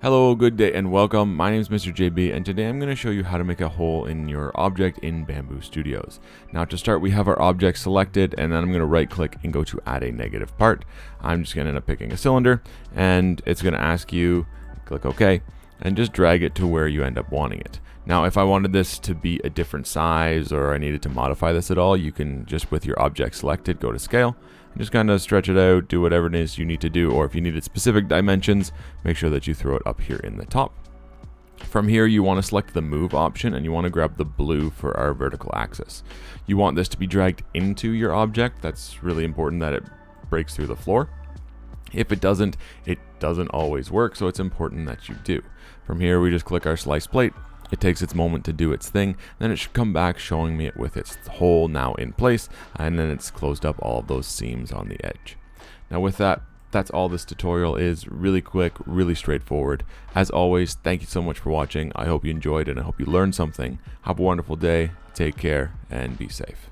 Hello, good day and welcome. My name is Mr. JB and today I'm going to show you how to make a hole in your object in Bambu Studios. Now to start we have our object selected and then I'm going to right click and go to add a negative part. I'm just going to end up picking a cylinder and it's going to ask you, click OK, and just drag it to where you end up wanting it. Now if I wanted this to be a different size or I needed to modify this at all, you can just with your object selected go to scale and just kind of stretch it out, do whatever it is you need to do, or if you needed specific dimensions, make sure that you throw it up here in the top. From here you want to select the move option and you want to grab the blue for our vertical axis. You want this to be dragged into your object. That's really important that it breaks through the floor. If it doesn't always work, so it's important that you do. From here we just click our slice plate. It takes its moment to do its thing, then it should come back showing me it with its hole now in place, and then it's closed up all of those seams on the edge. Now with that, that's all this tutorial is. Really quick, really straightforward. As always, thank you so much for watching. I hope you enjoyed and I hope you learned something. Have a wonderful day, take care, and be safe.